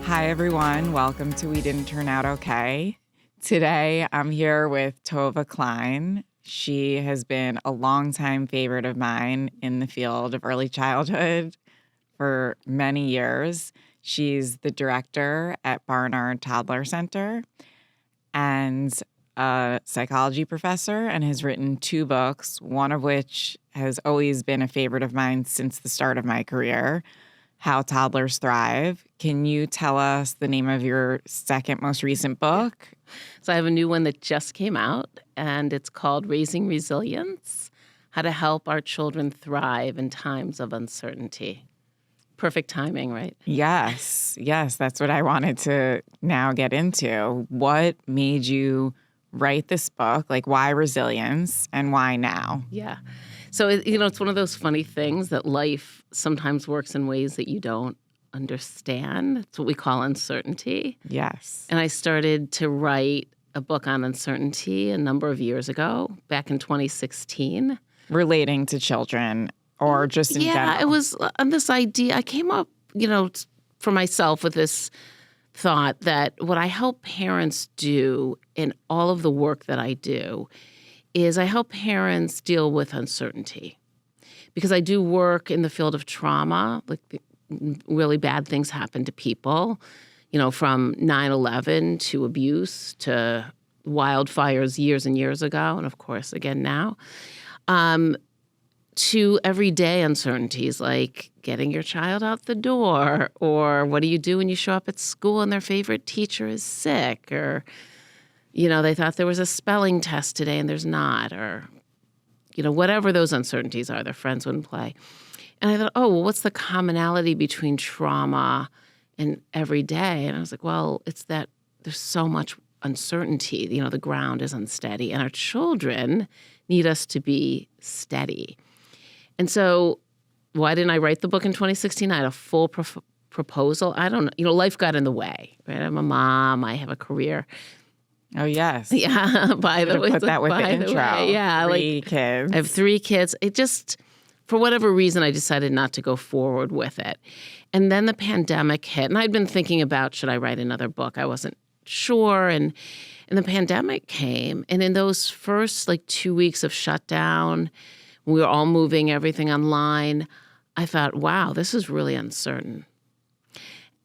Hi, everyone. Welcome to We Didn't Turn Out Okay. Today, I'm here with Tovah Klein. She has been a longtime favorite of mine in the field of early childhood for many years. She's the director at Barnard Toddler Center and a psychology professor, and has written 2 books, one of which has always been a favorite of mine since the start of my career, How Toddlers Thrive. Can you tell us the name of your second most recent book? So I have a new one that just came out, and it's called Raising Resilience: How to Help Our Children Thrive in Times of Uncertainty. Perfect timing, right? Yes, that's what I wanted to now get into. What made you write this book? Like, why resilience and why now? Yeah. So, it's one of those funny things that life sometimes works in ways that you don't understand. It's what we call uncertainty. Yes. And I started to write a book on uncertainty a number of years ago, back in 2016. Relating to children or just in general? Yeah, it was on this idea. I came up, for myself with this thought that what I help parents do in all of the work that I do is I help parents deal with uncertainty. Because I do work in the field of trauma, like really bad things happen to people, from 9/11 to abuse to wildfires years and years ago, and of course again now, to everyday uncertainties like getting your child out the door, or what do you do when you show up at school and their favorite teacher is sick, or they thought there was a spelling test today and there's not, or, whatever those uncertainties are, their friends wouldn't play. And I thought, well, what's the commonality between trauma and every day? And I was like, well, it's that there's so much uncertainty. The ground is unsteady, and our children need us to be steady. And so why didn't I write the book in 2016? I had a full proposal. I don't know. Life got in the way, right? I'm a mom. I have a career. Oh, yes. Yeah, by the way. Put that with the intro. Yeah. 3 kids. I have 3 kids. It just, for whatever reason, I decided not to go forward with it. And then the pandemic hit, and I'd been thinking about, should I write another book? I wasn't sure. And the pandemic came, and in those first 2 weeks of shutdown, we were all moving everything online, I thought, wow, this is really uncertain.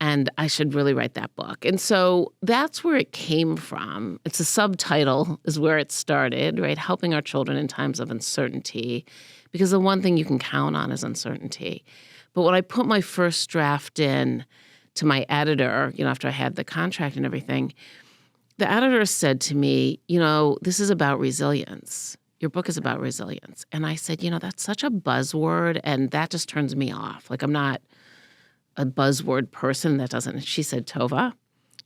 And I should really write that book. And so that's where it came from. It's a subtitle is where it started, right? Helping our children in times of uncertainty. Because the one thing you can count on is uncertainty. But when I put my first draft in to my editor, after I had the contract and everything, the editor said to me, this is about resilience. Your book is about resilience. And I said, that's such a buzzword, and that just turns me off. Like, I'm not a buzzword person that doesn't. She said, Tovah,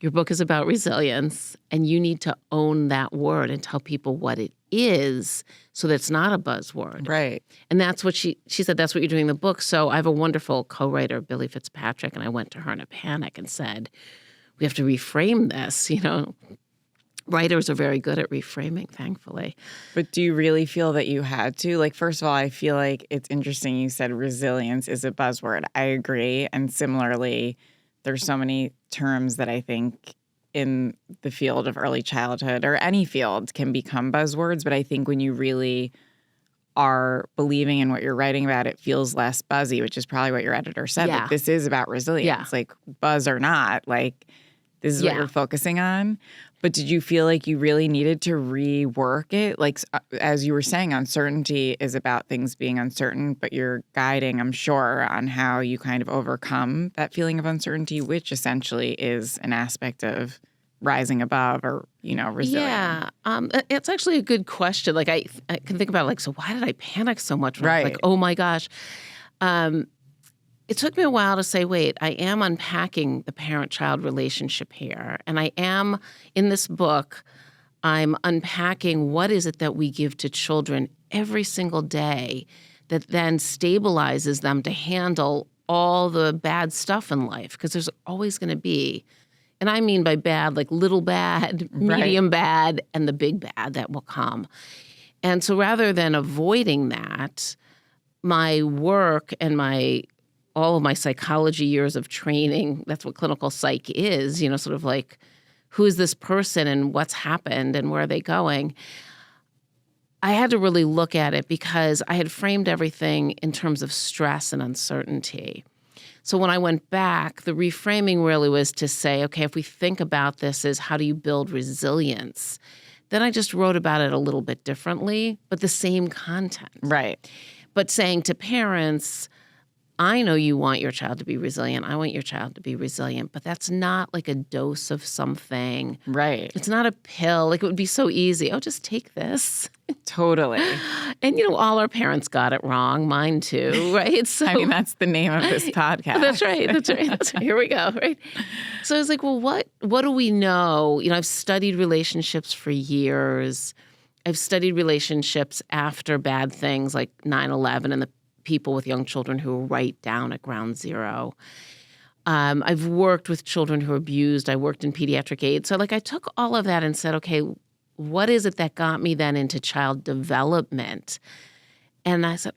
your book is about resilience, and you need to own that word and tell people what it is so that it's not a buzzword. Right. And that's what she said, that's what you're doing in the book. So I have a wonderful co-writer, Billy Fitzpatrick, and I went to her in a panic and said, we have to reframe this, Writers are very good at reframing, thankfully. But do you really feel that you had to? Like, first of all, I feel like it's interesting you said resilience is a buzzword. I agree. And similarly, there's so many terms that I think in the field of early childhood or any field can become buzzwords. But I think when you really are believing in what you're writing about, it feels less buzzy, which is probably what your editor said. Yeah. Like, this is about resilience. Like, buzz or not, like, this is what you're focusing on. But did you feel like you really needed to rework it? Like, as you were saying, uncertainty is about things being uncertain, but you're guiding, I'm sure, on how you kind of overcome that feeling of uncertainty, which essentially is an aspect of rising above or, resilient. Yeah. It's actually a good question. Like, I can think about, so why did I panic so much? When I was like, oh, my gosh. It took me a while to say, wait, I am unpacking the parent-child relationship here. And I am, in this book, I'm unpacking what is it that we give to children every single day that then stabilizes them to handle all the bad stuff in life. Because there's always going to be, and I mean by bad, like little bad, medium bad, and the big bad that will come. And so rather than avoiding that, my work and my all of my psychology years of training, that's what clinical psych is, sort of like, who is this person and what's happened and where are they going? I had to really look at it because I had framed everything in terms of stress and uncertainty. So when I went back, the reframing really was to say, okay, if we think about this as how do you build resilience, then I just wrote about it a little bit differently, but the same content. Right. But saying to parents, I know you want your child to be resilient. I want your child to be resilient, but that's not like a dose of something. Right. It's not a pill. Like, it would be so easy. Oh, just take this. Totally. And, all our parents got it wrong. Mine too, right? So I mean, that's the name of this podcast. That's right. That's right. Here we go, right? So I was like, well, what do we know? I've studied relationships for years. I've studied relationships after bad things like 9/11 and the people with young children who are right down at ground zero. I've worked with children who are abused. I worked in pediatric aid. So I took all of that and said, okay, what is it that got me then into child development? And I said,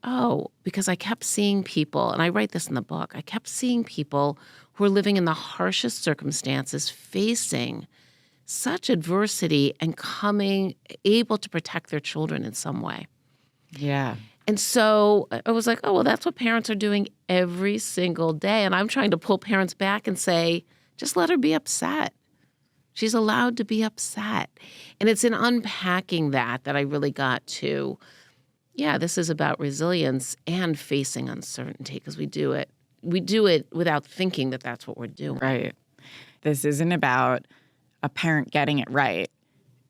because I kept seeing people, and I write this in the book, I kept seeing people who are living in the harshest circumstances, facing such adversity and coming able to protect their children in some way. Yeah. And so I was like, that's what parents are doing every single day. And I'm trying to pull parents back and say, just let her be upset. She's allowed to be upset. And it's in unpacking that I really got to, this is about resilience and facing uncertainty, because we do it without thinking that that's what we're doing. Right. This isn't about a parent getting it right.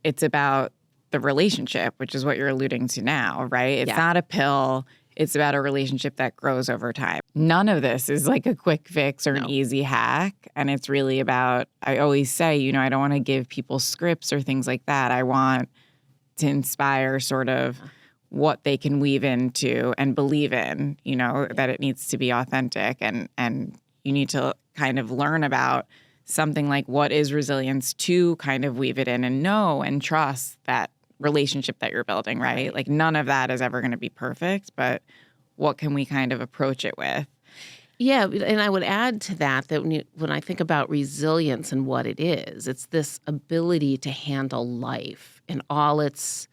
It's about the relationship, which is what you're alluding to now, right? It's not a pill. It's about a relationship that grows over time. None of this is like a quick fix or an easy hack. And it's really about, I always say, I don't want to give people scripts or things like that. I want to inspire sort of what they can weave into and believe in, that it needs to be authentic. And you need to kind of learn about something like what is resilience to kind of weave it in and know and trust that relationship that you're building, right? Like, none of that is ever going to be perfect, but what can we kind of approach it with? Yeah, and I would add to that when I think about resilience and what it is, it's this ability to handle life in all its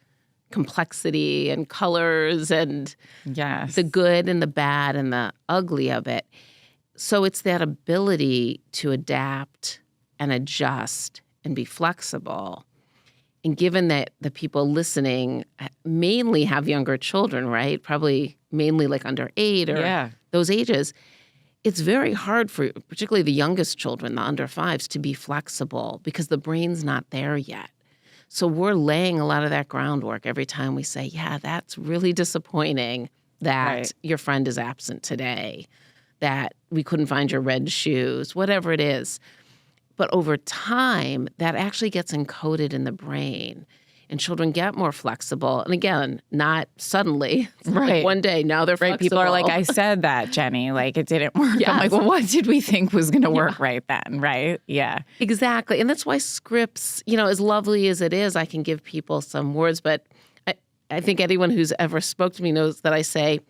complexity and colors and the good and the bad and the ugly of it. So it's that ability to adapt and adjust and be flexible. And given that the people listening mainly have younger children, right? Probably mainly like under 8 or those ages, it's very hard for particularly the youngest children, the under 5s, to be flexible because the brain's not there yet. So we're laying a lot of that groundwork every time we say, that's really disappointing that your friend is absent today, that we couldn't find your red shoes, whatever it is. But over time, that actually gets encoded in the brain. And children get more flexible. And again, not suddenly. It's like one day, now they're flexible. People are like, I said that, Jenny. Like, it didn't work. I'm like, well, what did we think was going to work right then, right? Yeah. Exactly. And that's why scripts, as lovely as it is, I can give people some words. But I think anyone who's ever spoke to me knows that I say,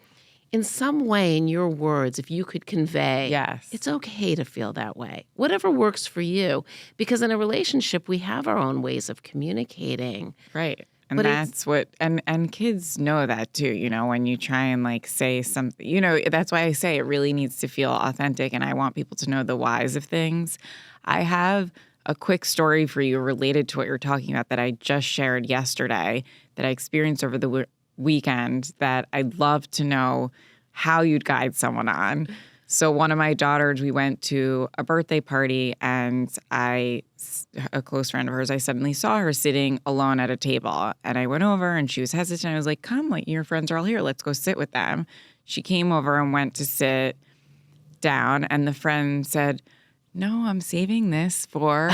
in some way, in your words, if you could convey, it's okay to feel that way. Whatever works for you. Because in a relationship, we have our own ways of communicating. Right. And that's what, and kids know that too, when you try and like say something, that's why I say it really needs to feel authentic. And I want people to know the whys of things. I have a quick story for you related to what you're talking about that I just shared yesterday that I experienced over the weekend that I'd love to know how you'd guide someone on. So one of my daughters, we went to a birthday party and a close friend of hers, I suddenly saw her sitting alone at a table and I went over and she was hesitant. I was like, come, like, your friends are all here. Let's go sit with them. She came over and went to sit down and the friend said, no, I'm saving this for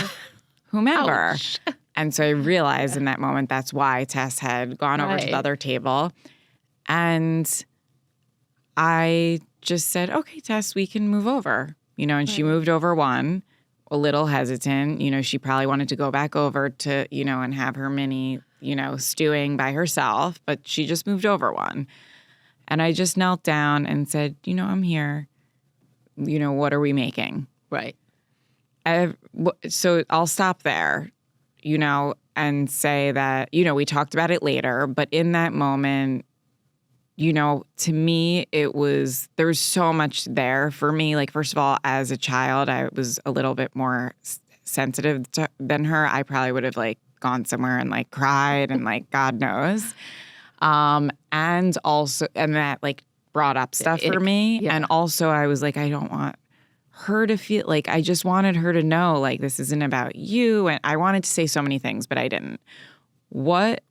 whomever. Ouch. And so I realized in that moment that's why Tess had gone over to the other table. And I just said, okay, Tess, we can move over. And she moved over one, a little hesitant. She probably wanted to go back over to, and have her mini, stewing by herself. But she just moved over one. And I just knelt down and said, I'm here. what are we making? Right. So I'll stop there, and say that, we talked about it later, but in that moment, to me, there's so much there for me. Like, first of all, as a child, I was a little bit more sensitive than her. I probably would have gone somewhere and cried and God knows. And that brought up stuff for me. Yeah. And also I was I don't want her to feel I just wanted her to know this isn't about you. And I wanted to say so many things, but I didn't. What,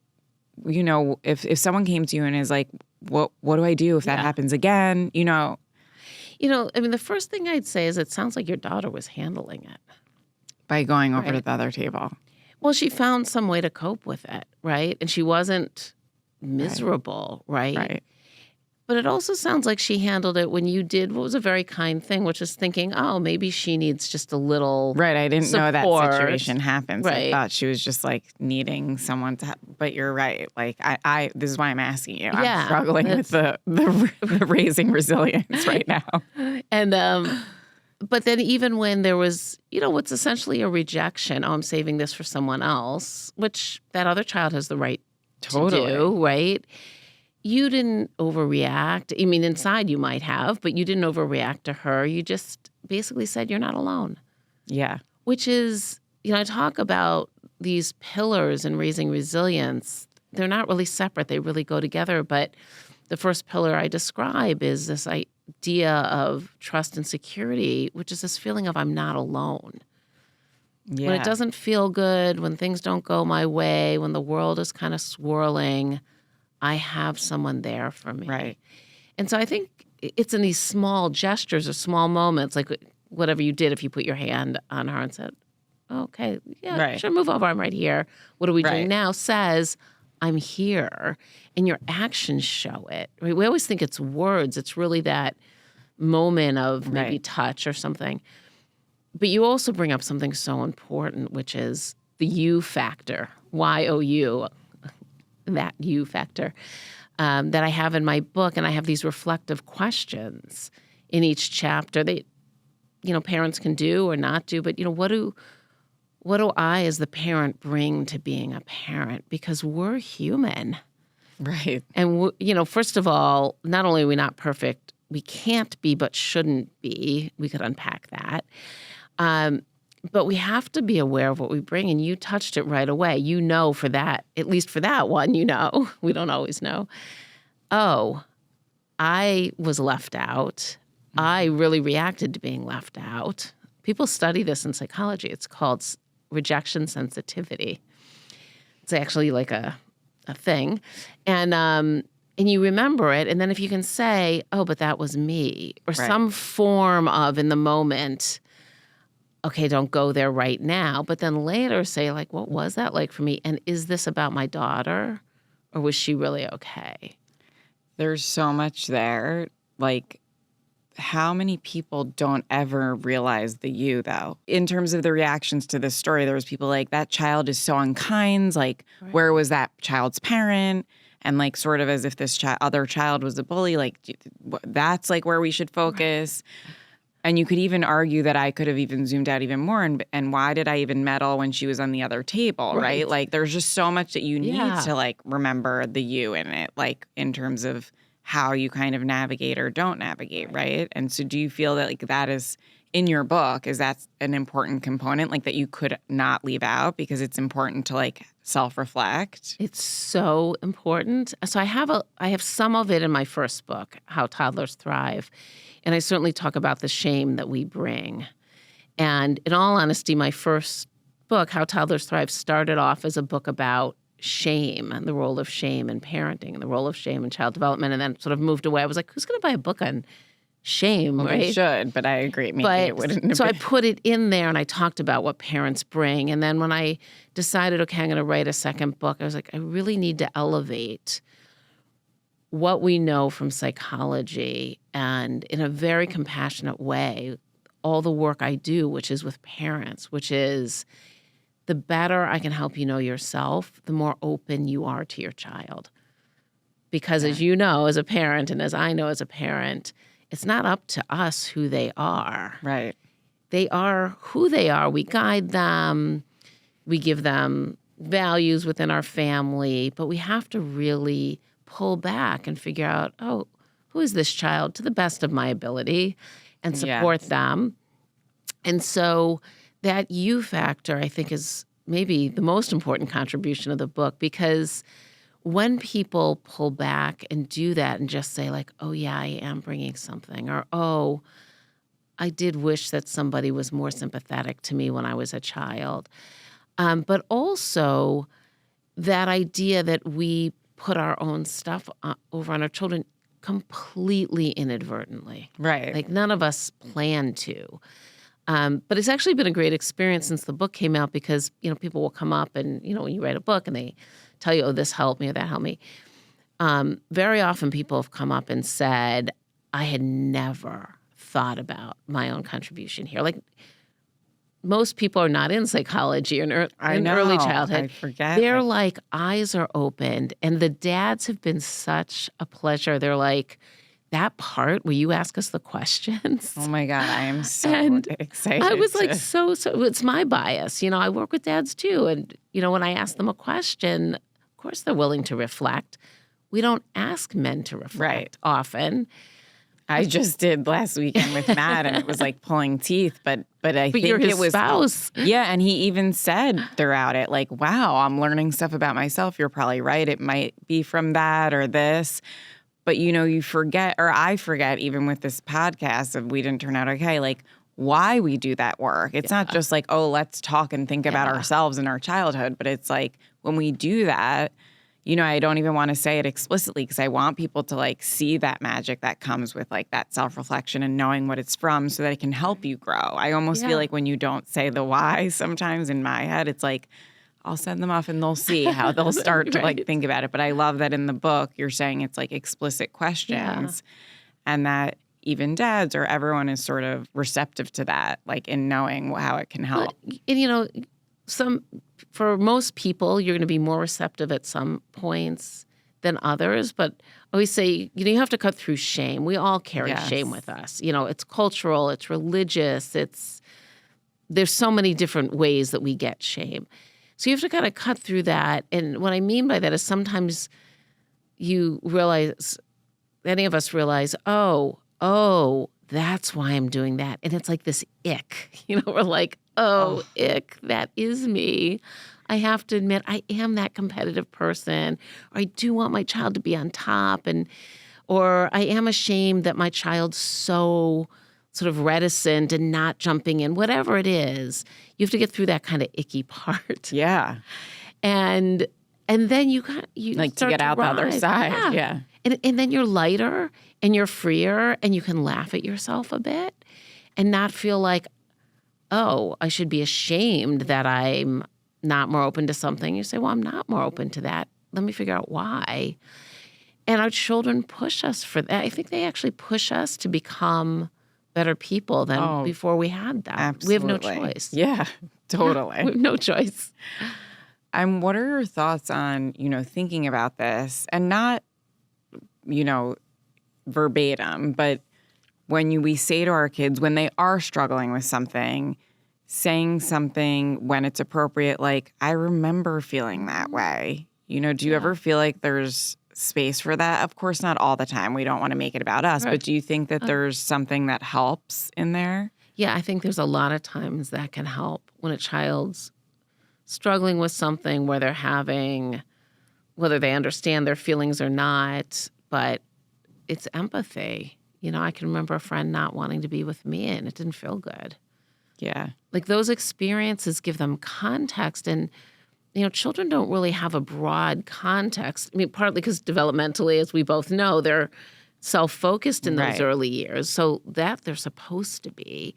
if someone came to you and is what do I do if that happens again? I mean, the first thing I'd say is it sounds like your daughter was handling it. By going over to the other table. Well, she found some way to cope with it, right? And she wasn't miserable, right? Right. But it also sounds like she handled it when you did what was a very kind thing, which is thinking, oh, maybe she needs just a little Right. I didn't know that support. situation happened. So Right. I thought she was just needing someone to but you're right. I this is why I'm asking you. I'm Yeah, struggling with the raising resilience right now. And but then even when there was, what's essentially a rejection, oh, I'm saving this for someone else, which that other child has the right to do, right? You didn't overreact. I mean, inside you might have, but you didn't overreact to her. You just basically said, you're not alone. Yeah. Which is, I talk about these pillars in raising resilience. They're not really separate. They really go together. But the first pillar I describe is this idea of trust and security, which is this feeling of I'm not alone. Yeah. When it doesn't feel good, when things don't go my way, when the world is kind of swirling, I have someone there for me. Right. And so I think it's in these small gestures or small moments, like whatever you did, if you put your hand on her and said, okay, sure, move over, I'm right here. What are we doing now? Says, I'm here. And your actions show it. Right? We always think it's words. It's really that moment of maybe touch or something. But you also bring up something so important, which is the you factor, Y-O-U, that you factor, that I have in my book. And I have these reflective questions in each chapter that, parents can do or not do. But, what do I as the parent bring to being a parent? Because we're human. Right. And, first of all, not only are we not perfect, we can't be but shouldn't be. We could unpack that. But we have to be aware of what we bring. And you touched it right away. For that, at least for that one, we don't always know. Oh, I was left out. I really reacted to being left out. People study this in psychology. It's called rejection sensitivity. It's actually like a thing. And you remember it. And then if you can say, oh, but that was me, or some form of in the moment, okay, don't go there right now, but then later say, what was that like for me? And is this about my daughter, or was she really okay? There's so much there. How many people don't ever realize the you, though? In terms of the reactions to this story, there was people that child is so unkind. Where was that child's parent? And sort of as if this other child was a bully. That's where we should focus. Right. And you could even argue that I could have even zoomed out even more. And why did I even meddle when she was on the other table, right? There's just so much that you need to, remember the you in it, in terms of how you kind of navigate or don't navigate, right? And so do you feel that, that is, in your book, is that an important component, that you could not leave out because it's important to, self-reflect? It's so important. So I have some of it in my first book, How Toddlers Thrive. And I certainly talk about the shame that we bring. And in all honesty, my first book, How Toddlers Thrive, started off as a book about shame and the role of shame in parenting and the role of shame in child development, and then sort of moved away. I was like, who's going to buy a book on shame, right? They should, but I agree. Maybe it wouldn't. So I put it in there and I talked about what parents bring. And then when I decided, okay, I'm going to write a second book, I was like, I really need to elevate what we know from psychology and in a very compassionate way, all the work I do, which is with parents, which is the better I can help you know yourself, the more open you are to your child. Because as you know as a parent and as I know as a parent, it's not up to us who they are. Right. They are who they are. We guide them. We give them values within our family, but we have to really pull back and figure out, oh, who is this child to the best of my ability and support them. And so that you factor, I think, is maybe the most important contribution of the book, because when people pull back and do that and just say like, oh, yeah, I am bringing something, or, oh, I did wish that somebody was more sympathetic to me when I was a child. But also that idea that we put our own stuff over on our children completely inadvertently. Right. Like none of us planned to. But it's actually been a great experience since the book came out, because, people will come up and, when you write a book and they tell you, oh, this helped me or that helped me. Very often people have come up and said, I had never thought about my own contribution here. Like most people are not in psychology in early childhood. I forget. They're like eyes are opened, and the dads have been such a pleasure. They're like, that part where you ask us the questions. Oh my God, I am so excited. I was like, so it's my bias. I work with dads too. And, when I ask them a question, of course they're willing to reflect. We don't ask men to reflect often. I just did last weekend with Matt, and it was like pulling teeth, but I think you're his it was spouse. Yeah, and he even said throughout it, like, wow, I'm learning stuff about myself. You're probably right. It might be from that or this. But, you forget, or I forget, even with this podcast of We Didn't Turn Out Okay, like why we do that work. It's not just like, oh, let's talk and think about ourselves and our childhood. But it's like when we do that, I don't even want to say it explicitly because I want people to like see that magic that comes with like that self-reflection and knowing what it's from so that it can help you grow. I almost feel like when you don't say the why, sometimes in my head, it's like, I'll send them off and they'll see how they'll start to like think about it. But I love that in the book, you're saying it's like explicit questions and that even dads or everyone is sort of receptive to that, like in knowing how it can help. And, for most people, you're going to be more receptive at some points than others. But I always say, you have to cut through shame. We all carry shame with us. It's cultural, it's religious, there's so many different ways that we get shame. So you have to kind of cut through that. And what I mean by that is sometimes you realize, any of us realize, oh, that's why I'm doing that. And it's like this ick. We're like, oh, ick, that is me. I have to admit, I am that competitive person. Or I do want my child to be on top. Or I am ashamed that my child's so sort of reticent and not jumping in. Whatever it is, you have to get through that kind of icky part. Yeah. And then you like start to get out the other side. Yeah. And then you're lighter and you're freer and you can laugh at yourself a bit and not feel like, oh, I should be ashamed that I'm not more open to something. You say, well, I'm not more open to that. Let me figure out why. And our children push us for that. I think they actually push us to become better people than before we had that. Absolutely. We have no choice. Yeah, totally. We have no choice. What are your thoughts on, thinking about this and not, verbatim, but when we say to our kids, when they are struggling with something, saying something when it's appropriate, like, I remember feeling that way. Do you ever feel like there's space for that? Of course, not all the time. We don't want to make it about us, but do you think that there's something that helps in there? Yeah, I think there's a lot of times that can help when a child's struggling with something where they're having, whether they understand their feelings or not, but it's empathy. I can remember a friend not wanting to be with me and it didn't feel good. Yeah. Like those experiences give them context and, children don't really have a broad context. I mean, partly because developmentally, as we both know, they're self-focused in those early years. So that they're supposed to be.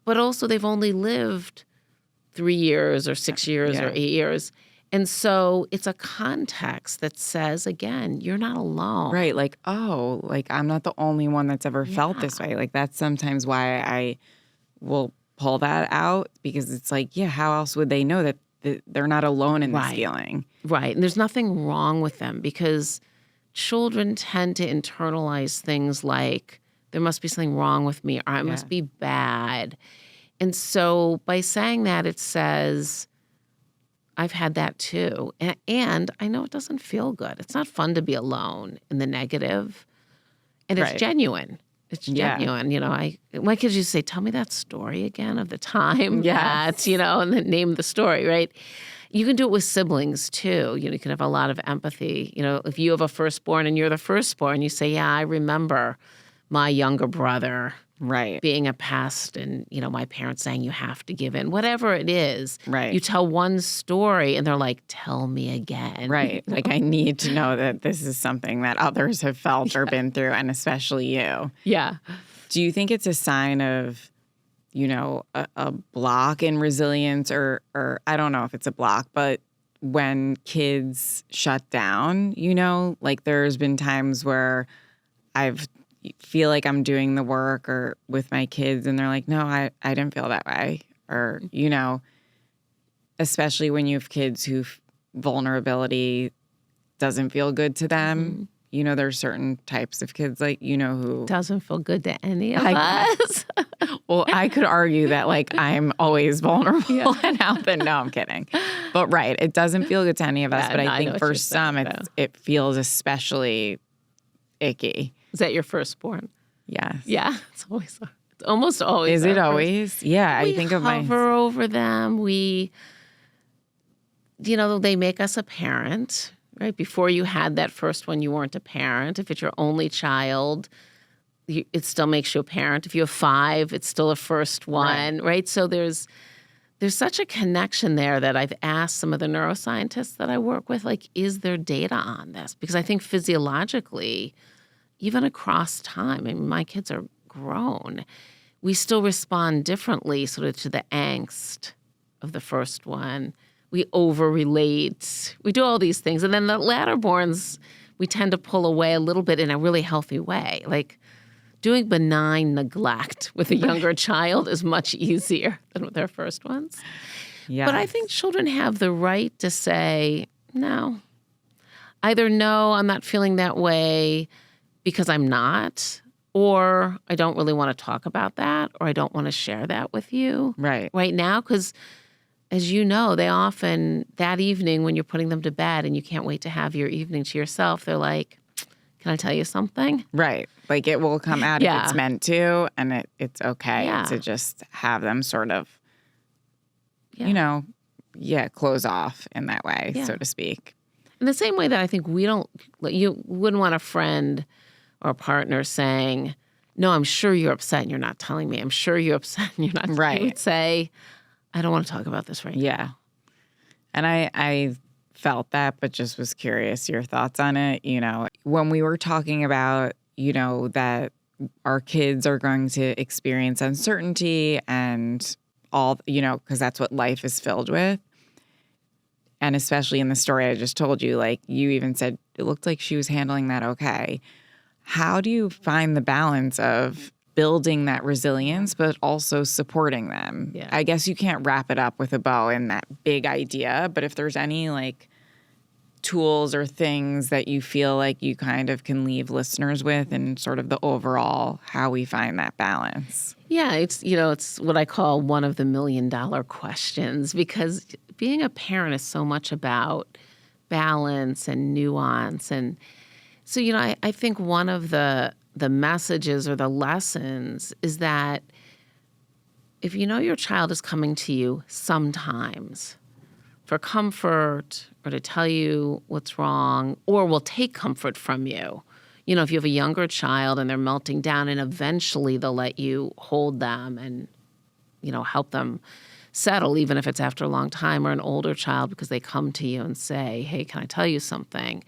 But also they've only lived 3 years or 6 years or 8 years. And so it's a context that says, again, you're not alone. Right. Like, oh, like I'm not the only one that's ever felt this way. Like that's sometimes why I will pull that out because it's like, how else would they know that they're not alone in this feeling? Right. And there's nothing wrong with them because children tend to internalize things like there must be something wrong with me, or I must be bad. And so by saying that, it says, I've had that too. And I know it doesn't feel good. It's not fun to be alone in the negative. And it's genuine. It's genuine. You know, my kids used to say, tell me that story again of the time that, you know, and then name the story, right? You can do it with siblings too. You know, you can have a lot of empathy. You know, if you have a firstborn and you're the firstborn, you say, yeah, I remember my younger brother being a pest and, you know, my parents saying you have to give in. Whatever it is, you tell one story and they're like, tell me again. Right. Like, I need to know that this is something that others have felt or been through, and especially you. Yeah. Do you think it's a sign of, you know, a block in resilience, or I don't know if it's a block, but when kids shut down, you know, like there's been times where I've feel like I'm doing the work or with my kids and they're like, no, I didn't feel that way. Or, you know, especially when you have kids who vulnerability doesn't feel good to them. You know, there's certain types of kids, like, you know, who doesn't feel good to any of us. Well, I could argue that, like, I'm always vulnerable and out there. No, I'm kidding. But it doesn't feel good to any of us. But I think for some, it feels especially icky. Is that your firstborn? Yes. Yeah, it's almost always. Is it always? Yeah, I think of my. We hover over them. We, you know, they make us a parent, right? Before you had that first one, you weren't a parent. If it's your only child, it still makes you a parent. If you have 5, it's still a first one, right? So there's such a connection there that I've asked some of the neuroscientists that I work with, like, is there data on this? Because I think physiologically, even across time, I mean, my kids are grown, we still respond differently sort of to the angst of the first one. We over-relate. We do all these things. And then the latter borns, we tend to pull away a little bit in a really healthy way. Like, doing benign neglect with a younger child is much easier than with their first ones. Yeah. But I think children have the right to say, no. Either, no, I'm not feeling that way because I'm not, or I don't really want to talk about that, or I don't want to share that with you right now. Because, as you know, they often, that evening when you're putting them to bed and you can't wait to have your evening to yourself, they're like, can I tell you something? Right. Like, it will come out if it's meant to, and it's okay to just have them sort of, you know, close off in that way, so to speak. In the same way that I think you wouldn't want a friend or a partner saying, no, I'm sure you're upset and you're not telling me. I'm sure you're upset and you're not. Right. You would say, I don't want to talk about this right now. And I felt that, but just was curious your thoughts on it. You know, when we were talking about, you know, that our kids are going to experience uncertainty and all, you know, because that's what life is filled with. And especially in the story I just told you, like, you even said it looked like she was handling that okay. How do you find the balance of building that resilience, but also supporting them? Yeah. I guess you can't wrap it up with a bow in that big idea, but if there's any, like, tools or things that you feel like you kind of can leave listeners with and sort of the overall how we find that balance. Yeah, it's, you know, it's what I call one of the $1 million questions, because being a parent is so much about balance and nuance. And so, you know, I think one of the messages or the lessons is that if you know your child is coming to you sometimes for comfort or to tell you what's wrong, or will take comfort from you. You know, if you have a younger child and they're melting down and eventually they'll let you hold them and, you know, help them settle, even if it's after a long time, or an older child because they come to you and say, hey, can I tell you something?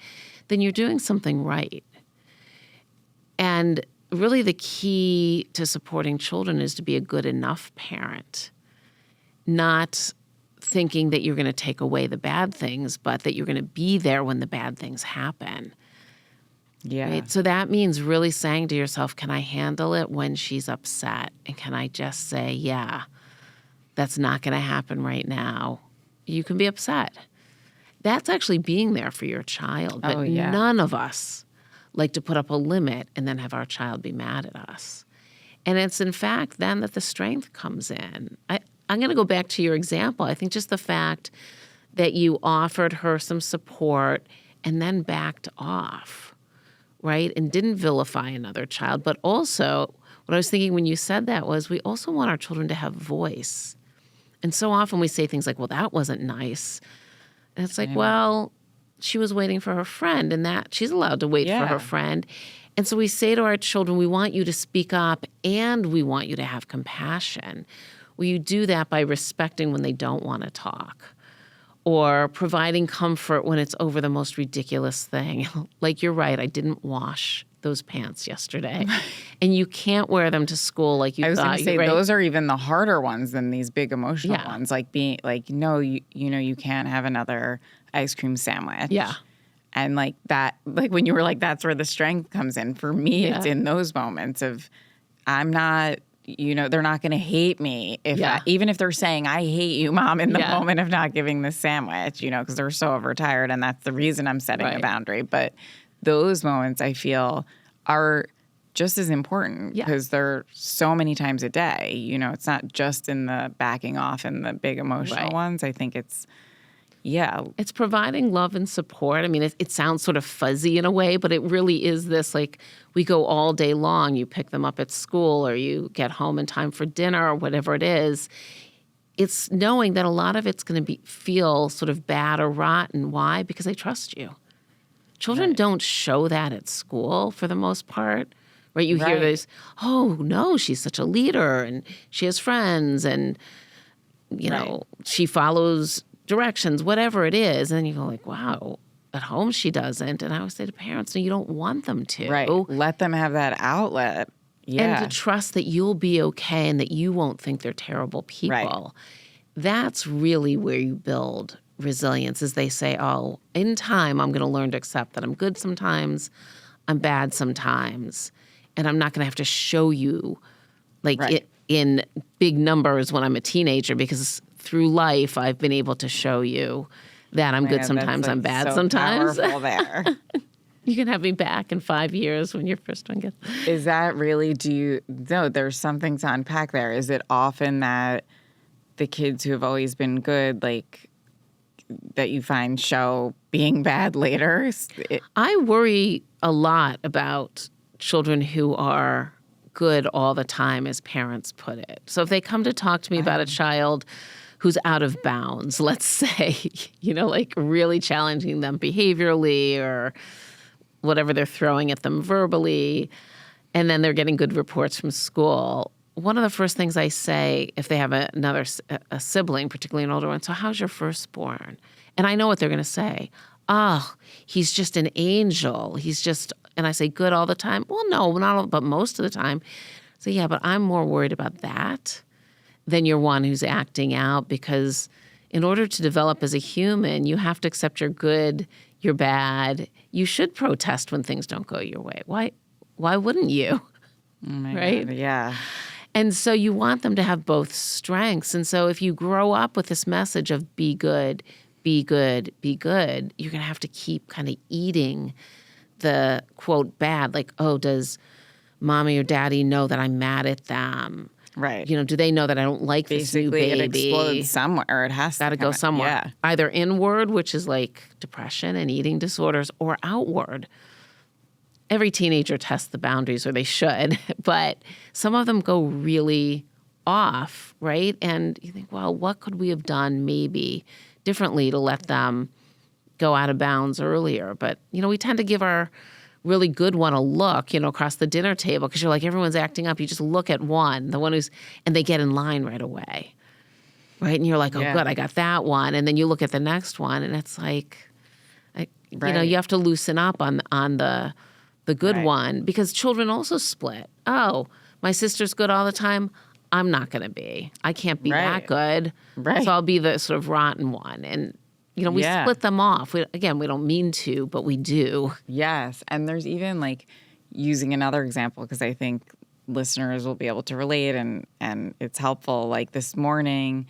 Then you're doing something right. And really the key to supporting children is to be a good enough parent, not thinking that you're going to take away the bad things, but that you're going to be there when the bad things happen. Yeah. Right? So that means really saying to yourself, can I handle it when she's upset? And can I just say, yeah, that's not going to happen right now. You can be upset. That's actually being there for your child. But none of us like to put up a limit and then have our child be mad at us. And it's in fact then that the strength comes in. I'm going to go back to your example. I think just the fact that you offered her some support and then backed off, right? And didn't vilify another child. But also, what I was thinking when you said that was we also want our children to have voice. And so often we say things like, well, that wasn't nice. And it's like, well, she was waiting for her friend, and that she's allowed to wait for her friend. And so we say to our children, we want you to speak up and we want you to have compassion. Well, you do that by respecting when they don't want to talk, or providing comfort when it's over the most ridiculous thing. Like, you're right, I didn't wash those pants yesterday. And you can't wear them to school like you thought. I was going to say, right? Those are even the harder ones than these big emotional ones. Like being like, no, you know, you can't have another ice cream sandwich. Yeah. And like that, like when you were like, that's where the strength comes in. For me, it's in those moments of I'm not, you know, they're not going to hate me if even if they're saying, I hate you, Mom, in the moment of not giving this sandwich, you know, because they're so overtired. And that's the reason I'm setting a boundary. But those moments I feel are just as important because they're so many times a day. You know, it's not just in the backing off and the big emotional ones. I think it's, it's providing love and support. I mean, it sounds sort of fuzzy in a way, but it really is this, like, we go all day long. You pick them up at school or you get home in time for dinner or whatever it is. It's knowing that a lot of it's going to feel sort of bad or rotten. Why? Because they trust you. Children don't show that at school for the most part, right? You hear this, oh, no, she's such a leader and she has friends and, you know, she follows directions, whatever it is. And then you go like, wow, at home she doesn't. And I always say to parents, no, you don't want them to. Right. Let them have that outlet. Yeah. And to trust that you'll be okay and that you won't think they're terrible people. Right. That's really where you build resilience, is they say, oh, in time, I'm going to learn to accept that I'm good sometimes, I'm bad sometimes, and I'm not going to have to show you like it in big numbers when I'm a teenager, because through life, I've been able to show you that I'm good sometimes, I'm bad so sometimes. Powerful there. You can have me back in 5 years when your first one gets. Is that really, no, there's something to unpack there. Is it often that the kids who have always been good, like, that you find show being bad later? I worry a lot about children who are good all the time, as parents put it. So if they come to talk to me about a child who's out of bounds, let's say, you know, like really challenging them behaviorally or whatever they're throwing at them verbally, and then they're getting good reports from school, one of the first things I say, if they have a sibling, particularly an older one, so how's your firstborn? And I know what they're going to say. Oh, he's just an angel. He's just, and I say, good all the time? Well, no, not all, but most of the time. So yeah, but I'm more worried about that than your one who's acting out, because in order to develop as a human, you have to accept you're good, you're bad. You should protest when things don't go your way. Why wouldn't you? Oh my right? God, yeah. And so you want them to have both strengths. And so if you grow up with this message of be good, be good, be good, you're going to have to keep kind of eating the, quote, bad. Like, oh, does mommy or daddy know that I'm mad at them? Right. You know, do they know that I don't like this new baby? It explodes somewhere. It has to go somewhere. Yeah. Either inward, which is like depression and eating disorders, or outward. Every teenager tests the boundaries, or they should, but some of them go really off, right? And you think, well, what could we have done maybe differently to let them go out of bounds earlier? But, you know, we tend to give our really good one a look, you know, across the dinner table, because you're like, everyone's acting up. You just look at one, the one who's, and they get in line right away, right? And you're like, oh, good, I got that one. And then you look at the next one, and it's like, you know, you have to loosen up on the good one, because children also split. Oh, my sister's good all the time. I'm not going to be. I can't be that good. Right. So I'll be the sort of rotten one. And, you know, we split them off. We don't mean to, but we do. Yes. And there's even like using another example, because I think listeners will be able to relate and it's helpful. Like this morning,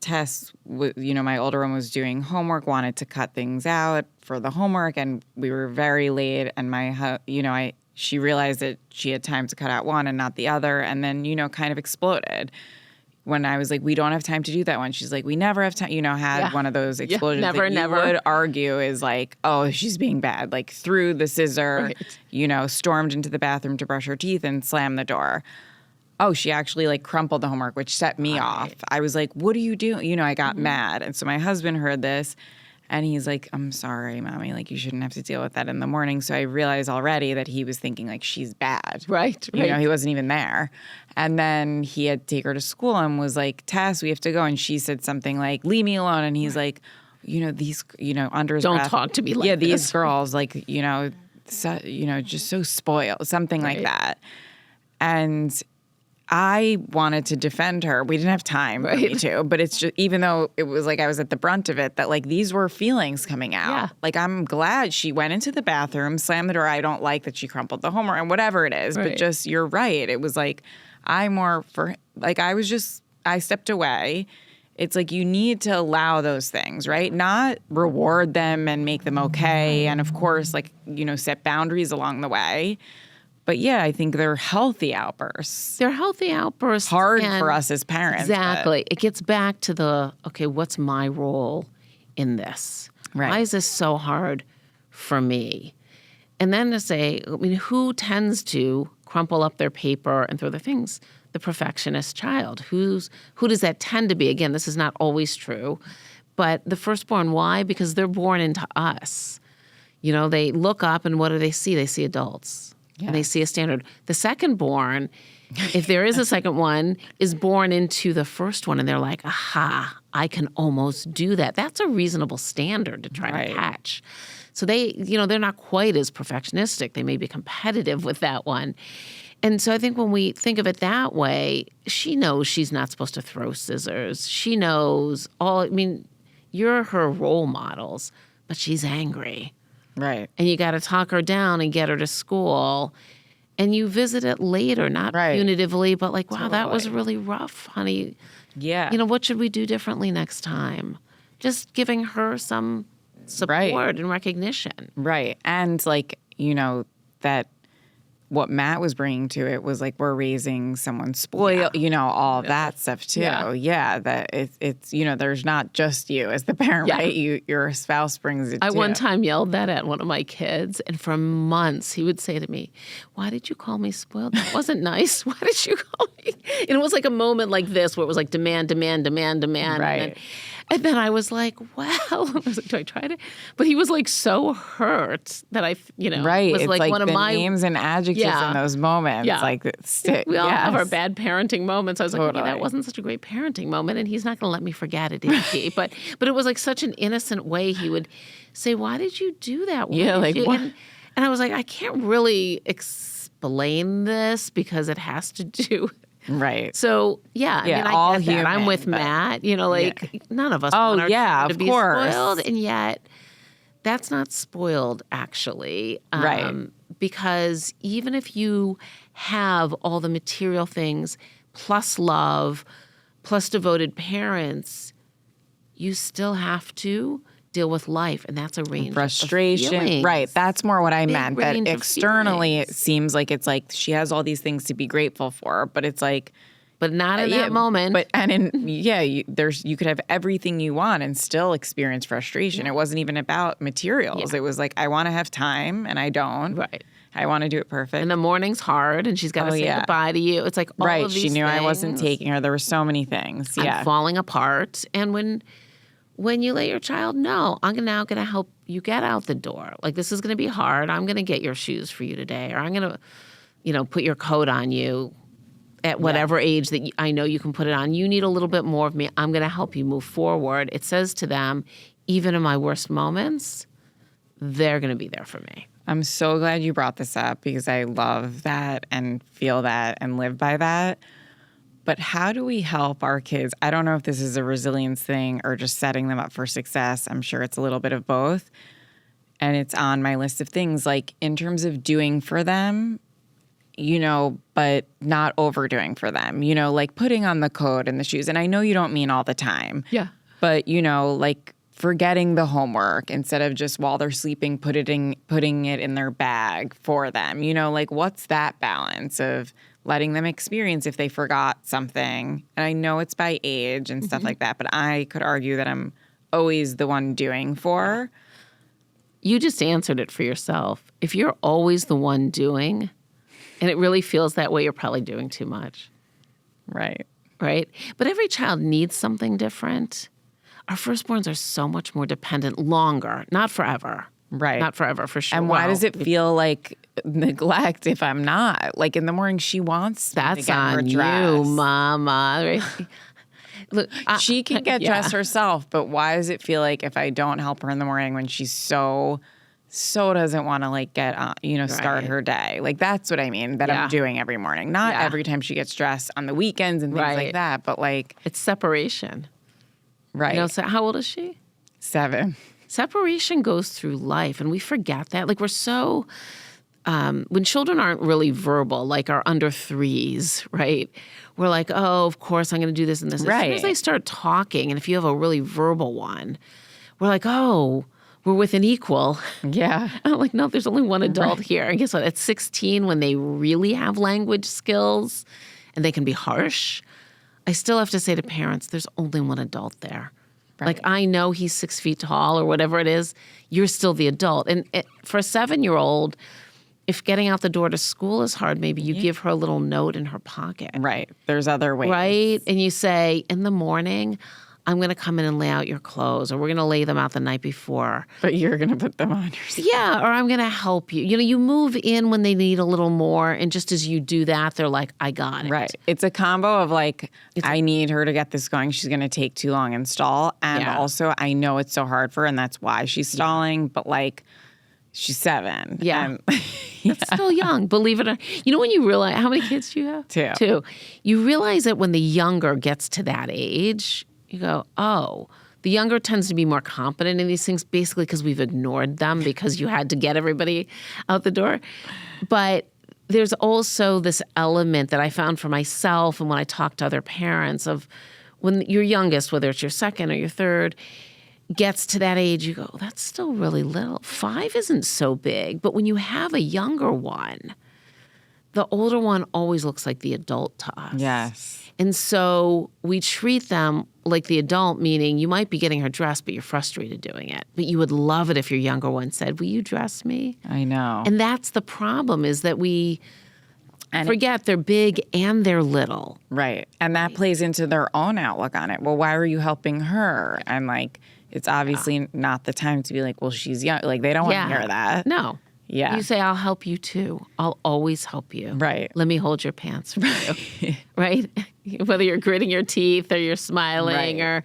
Tess, my older one was doing homework, wanted to cut things out for the homework, and we were very late. And she realized that she had time to cut out one and not the other, and then kind of exploded. When I was like, we don't have time to do that one. She's like, we never have time. Had one of those explosions that you would argue is like, oh, she's being bad. Like threw the scissor, stormed into the bathroom to brush her teeth and slammed the door. Oh, she actually like crumpled the homework, which set me off. I was like, what are you doing? I got mad. And so my husband heard this and he's like, I'm sorry, Mommy. Like, you shouldn't have to deal with that in the morning. So I realized already that he was thinking like she's bad. Right. He wasn't even there. And then he had to take her to school and was like, Tess, we have to go. And she said something like, leave me alone. And he's like, these, under his Don't breath, talk to me like this. These girls, like, just so spoiled, something like that. And I wanted to defend her. We didn't have time for me to, but it's just, even though it was like I was at the brunt of it, that like these were feelings coming out. Yeah. Like, I'm glad she went into the bathroom, slammed the door. I don't like that she crumpled the homework and whatever it is, but just, you're right. It was like, I stepped away. It's like you need to allow those things, right? Not reward them and make them okay. And of course, like, set boundaries along the way. But yeah, I think they're healthy outbursts. They're healthy outbursts. Hard for us as parents. Exactly. It gets back to okay, what's my role in this? Right. Why is this so hard for me? And then to say, who tends to crumple up their paper and throw their things? The perfectionist child. Who does that tend to be? Again, this is not always true. But the firstborn, why? Because they're born into us. They look up and what do they see? They see adults. Yeah. And they see a standard. The second-born, if there is a second one, is born into the first one, and they're like, aha, I can almost do that. That's a reasonable standard to try to catch. So they, they're not quite as perfectionistic. They may be competitive with that one. And so I think when we think of it that way, she knows she's not supposed to throw scissors. She knows you're her role models, but she's angry. Right. And you got to talk her down and get her to school. And you visit it later, not punitively, but like, wow, that was really rough, honey. Yeah. What should we do differently next time? Just giving her some support and recognition. Right. And like, that what Matt was bringing to it was like, we're raising someone spoiled, all of that stuff too. Yeah. That it's there's not just you as the parent, right? Your spouse brings it too. I one time yelled that at one of my kids, and for months he would say to me, why did you call me spoiled? That wasn't nice. Why did you call me? And it was like a moment like this where it was like demand, demand, demand, demand. Right. And then I was like, well, I was like, do I try to? But he was like so hurt that I, was it's like one of the my names and adjectives in those moments. Yeah. Like we all have our bad parenting moments. I was like, okay, that wasn't such a great parenting moment, and he's not going to let me forget it, is he? But it was like such an innocent way he would say, why did you do that? What? And I was like, I can't really explain this because it has to do. Right. So, I get that. Human, I'm with Matt, none of us want our children to be spoiled, and yet that's not spoiled, actually. Right. Because even if you have all the material things, plus love, plus devoted parents, you still have to deal with life, and that's a range frustration. Of feelings. Right. That's more what I meant. That externally it seems like it's like she has all these things to be grateful for, but it's like, but not in that moment. But you could have everything you want and still experience frustration. It wasn't even about materials. It was like, I want to have time and I don't. Right. I want to do it perfect. And the morning's hard, and she's got to say goodbye to you. It's like all of these She knew things. I wasn't taking her. There were so many things. I'm falling apart, and when you let your child know, I'm now going to help you get out the door. Like, this is going to be hard. I'm going to get your shoes for you today. Or I'm going to, put your coat on you at whatever age that I know you can put it on. You need a little bit more of me. I'm going to help you move forward. It says to them, even in my worst moments, they're going to be there for me. I'm so glad you brought this up because I love that and feel that and live by that. But how do we help our kids? I don't know if this is a resilience thing or just setting them up for success. I'm sure it's a little bit of both. And it's on my list of things, like in terms of doing for them, but not overdoing for them, like putting on the coat and the shoes. And I know you don't mean all the time. Yeah. But, like forgetting the homework instead of just while they're sleeping, putting it in their bag for them. Like what's that balance of letting them experience if they forgot something? And I know it's by age and stuff like that, but I could argue that I'm always the one doing for. You just answered it for yourself. If you're always the one doing, and it really feels that way, you're probably doing too much. Right. Right? But every child needs something different. Our firstborns are so much more dependent, longer, not forever. Right. Not forever, for sure. And why does it feel like neglect if I'm not? Like in the morning, she wants to get her on dress. you, Mama. Right? Look, She can get dressed herself, but why does it feel like if I don't help her in the morning when she's so doesn't want to like get start her day? Like that's what I mean that I'm doing every morning. Not every time she gets dressed on the weekends and things like that, but like it's separation. Right. So how old is she? 7. Separation goes through life, and we forget that. Like we're so when children aren't really verbal, like our under 3s, right? We're like, oh, of course I'm going to do this and this. As soon as they start talking, and if you have a really verbal one, we're like, oh, we're with an equal. Yeah. I'm like, no, there's only one adult here. And guess what? At 16, when they really have language skills and they can be harsh, I still have to say to parents, there's only one adult there. Right. Like, I know he's 6 feet tall or whatever it is. You're still the adult. And for a 7-year-old, if getting out the door to school is hard, maybe you give her a little note in her pocket. Right. There's other ways. Right? And you say, in the morning, I'm going to come in and lay out your clothes, or we're going to lay them out the night before. But you're going to put them on yourself. Yeah, or I'm going to help you. You move in when they need a little more, and just as you do that, they're like, I got it. Right. It's a combo of like, I need her to get this going. She's going to take too long and stall. And also, I know it's so hard for her, and that's why she's stalling. But like, she's 7. Yeah. That's still young, believe it or not. When you realize, how many kids do you have? 2. 2. You realize that when the younger gets to that age, you go, oh, the younger tends to be more competent in these things, basically because we've ignored them because you had to get everybody out the door. But there's also this element that I found for myself and when I talk to other parents of when your youngest, whether it's your second or your third, gets to that age, you go, that's still really little. 5 isn't so big. But when you have a younger one, the older one always looks like the adult to us. Yes. And so we treat them like the adult, meaning you might be getting her dressed, but you're frustrated doing it. But you would love it if your younger one said, will you dress me? I know. And that's the problem, is that we forget they're big and they're little. Right. And that plays into their own outlook on it. Well, why were you helping her? And like, it's obviously not the time to be like, well, she's young. Like, they don't want to hear that. No. Yeah. You say, I'll help you too. I'll always help you. Right. Let me hold your pants for you. Right? Whether you're gritting your teeth or you're smiling or,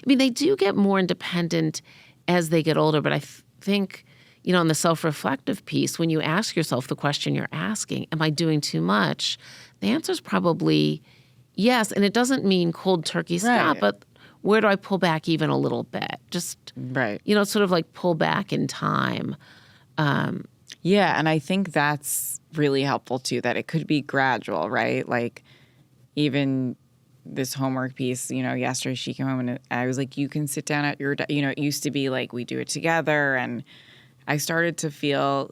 they do get more independent as they get older. But I think, in the self-reflective piece, when you ask yourself the question you're asking, am I doing too much? The answer is probably yes. And it doesn't mean cold turkey stop, but where do I pull back even a little bit? Just, sort of like pull back in time. Yeah, and I think that's really helpful too, that it could be gradual, right? Like even this homework piece, yesterday she came home and I was like, you can sit down at your, it used to be like we do it together. And I started to feel,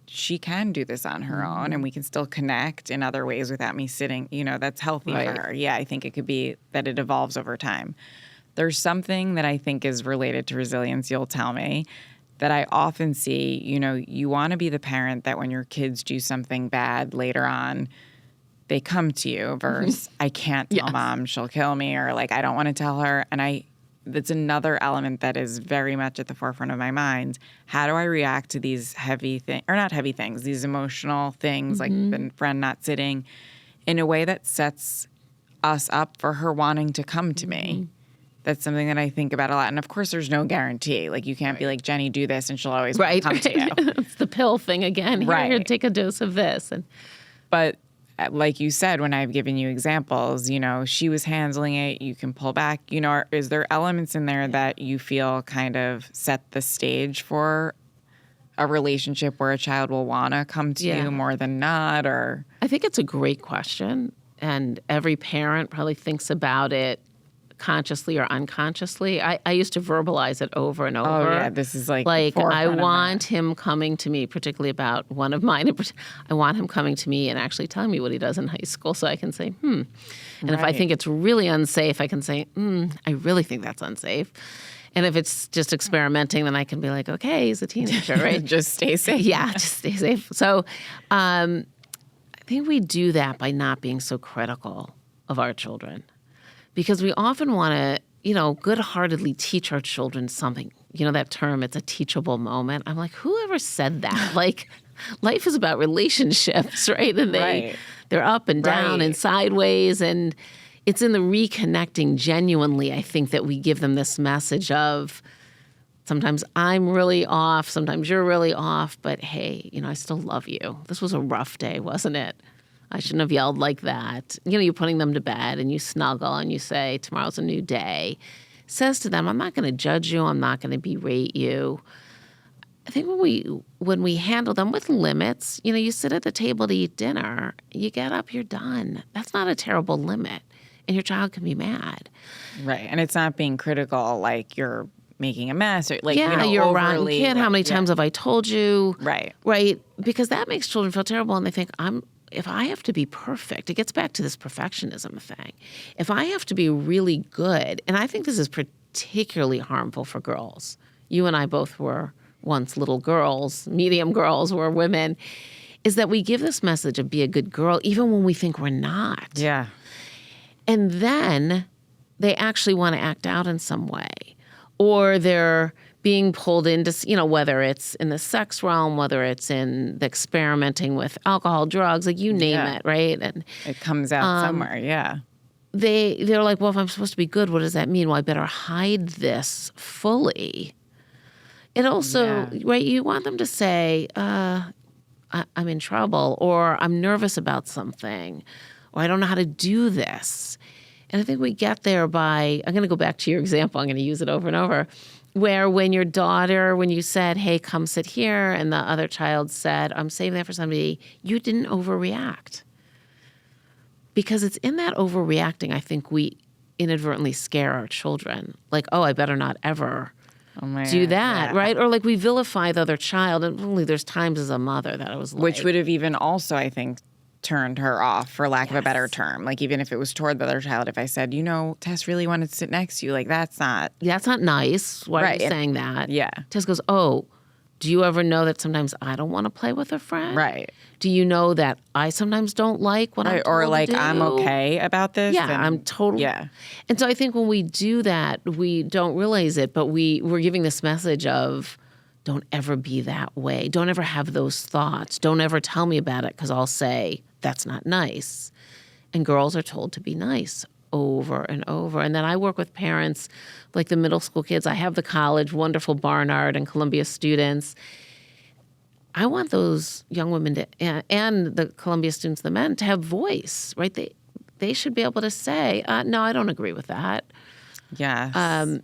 she can do this on her own and we can still connect in other ways without me sitting, that's healthy for her. Yeah, I think it could be that it evolves over time. There's something that I think is related to resilience, you'll tell me, that I often see, you want to be the parent that when your kids do something bad later on, they come to you versus I can't tell mom, she'll kill me, or like I don't want to tell her. And that's another element that is very much at the forefront of my mind. How do I react to these heavy things, or not heavy things, these emotional things like the friend not sitting in a way that sets us up for her wanting to come to me? That's something that I think about a lot. And of course, there's no guarantee. Like, you can't be like, Jenny, do this, and she'll always come to you. It's the pill thing again. Here, take a dose of this. But like you said, when I've given you examples, she was handling it, you can pull back. Is there elements in there that you feel kind of set the stage for a relationship where a child will want to come to Yeah. you more than not? Or I think it's a great question, and every parent probably thinks about it consciously or unconsciously. I used to verbalize it over and over. oh yeah, this is like Like, I forefront of want that. him coming to me, particularly about one of mine. I want him coming to me and actually telling me what he does in high school so I can say, And if I Right. think it's really unsafe, I can say, I really think that's unsafe. And if it's just experimenting, then I can be like, okay, he's a teenager, right? Just stay safe. Yeah, just stay safe. So I think we do that by not being so critical of our children. Because we often want to, good-heartedly teach our children something. You know that term, it's a teachable moment. I'm like, who ever said that? Like, life is about relationships, right? And Right. they're up and down Right. and sideways. And it's in the reconnecting genuinely, I think, that we give them this message of sometimes I'm really off, sometimes you're really off, but hey, I still love you. This was a rough day, wasn't it? I shouldn't have yelled like that. You're putting them to bed and you snuggle and you say, tomorrow's a new day. Says to them, I'm not going to judge you. I'm not going to berate you. I think when we handle them with limits, you sit at the table to eat dinner, you get up, you're done. That's not a terrible limit. And your child can be mad. Right. And it's not being critical like you're making a mess or like, You're a rotten overly, kid. How many yeah. times have I told you? Right. Right. Because that makes children feel terrible and they think, if I have to be perfect, it gets back to this perfectionism thing. If I have to be really good, and I think this is particularly harmful for girls. You and I both were once little girls, medium girls, were women, is that we give this message of be a good girl even when we think we're not. Yeah. And then they actually want to act out in some way. Or they're being pulled into, whether it's in the sex realm, whether it's in the experimenting with alcohol, drugs, like you name Yeah. it, right? And It comes out somewhere. Yeah. they're like, well, if I'm supposed to be good, what does that mean? Well, I better hide this fully. It also, right, you want them to say, I'm in trouble, or I'm nervous about something, or I don't know how to do this. And I think we get there by, I'm going to go back to your example, I'm going to use it over and over, where when you said, hey, come sit here, and the other child said, I'm saving that for somebody, you didn't overreact. Because it's in that overreacting, I think we inadvertently scare our children. Like, oh, I better not ever do that, yeah. right? Or like we vilify the other child. And only there's times as a mother that I was like. Which would have even also, I think, turned her off, for lack of a better term. Like, even if it was toward the other child, if I said, Tess really wanted to sit next to you, like, that's not nice. Why are Right. you saying that? Yeah. Tess goes, oh, do you ever know that sometimes I don't want to play with a friend? Right. Do you know that I sometimes don't like what I'm Right. told Or like, to do? I'm okay about this. Yeah, and- I'm totally. Yeah. And so I think when we do that, we don't realize it, but we're giving this message of don't ever be that way. Don't ever have those thoughts. Don't ever tell me about it because I'll say, that's not nice. And girls are told to be nice over and over. And then I work with parents like the middle school kids. I have the college, wonderful Barnard and Columbia students. I want those young women to, and the Columbia students, the men, to have voice, right? They should be able to say, no, I don't agree with that. Yes.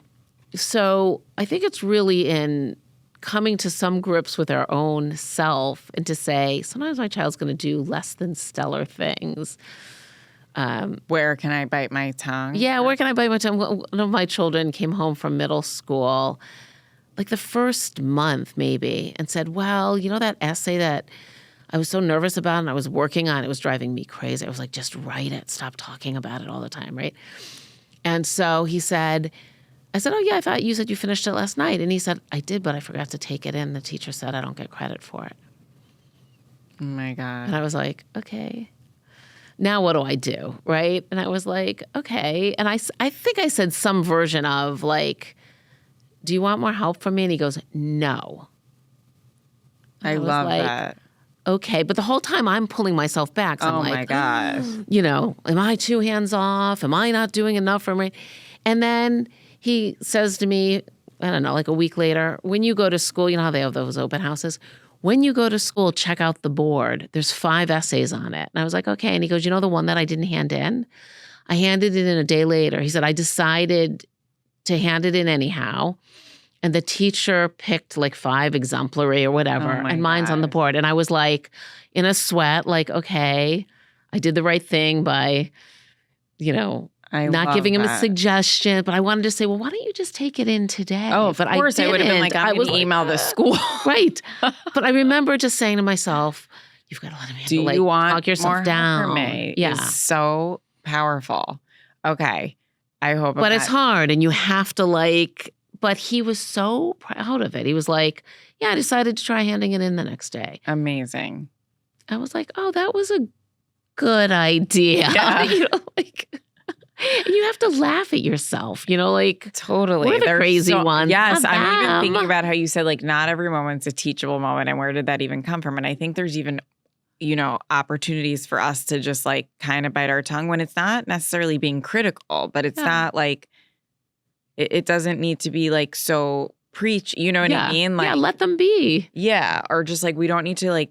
So I think it's really in coming to some grips with our own self and to say, sometimes my child's going to do less than stellar things. Where can I bite my tongue? Yeah, where can I bite my tongue? One of my children came home from middle school, like the first month maybe, and said, well, that essay that I was so nervous about and I was working on, it was driving me crazy. I was like, just write it. Stop talking about it all the time, right? And so I said, oh, yeah, I thought you said you finished it last night. And he said, I did, but I forgot to take it in. The teacher said I don't get credit for it. Oh my God. And I was like, okay. Now what do I do, right? And I was like, okay. And I think I said some version of like, do you want more help from me? And he goes, no. And I was love like, that. Okay. But the whole time I'm pulling myself back. So I'm Oh like, my gosh. am I too hands off? Am I not doing enough for me? And then he says to me, I don't know, like a week later, when you go to school, you know how they have those open houses? When you go to school, check out the board. There's 5 essays on it. And I was like, okay. And he goes, the one that I didn't hand in? I handed it in a day later. He said, I decided to hand it in anyhow. And the teacher picked like 5 exemplary or whatever, Oh my and mine's on the gosh. board. And I was like in a sweat, like, okay, I did the right thing by, I not love giving him a that. suggestion. But I wanted to say, well, why don't you just take it in today? Oh, of but course. I would have been like, didn't. I'm going to email the school. Right. But I remember just saying to myself, you've got to let him Do handle, you want talk yourself more down. help from me? Yeah. Is so powerful. Okay. I hope But it's hard, and you have to but he was so proud of it. He was like, yeah, I decided to try handing it in the next day. amazing. I was like, oh, that was a good idea. Yeah. And you have to laugh at yourself, Totally. We're the They're crazy so- ones. Yes, not I'm even them. thinking about how you said not every moment's a teachable moment, and where did that even come from? And I think there's even opportunities for us to just kind of bite our tongue when it's not necessarily being critical, but it's not it doesn't need to be so preach. You know what I mean? Let them be. Yeah, or just we don't need to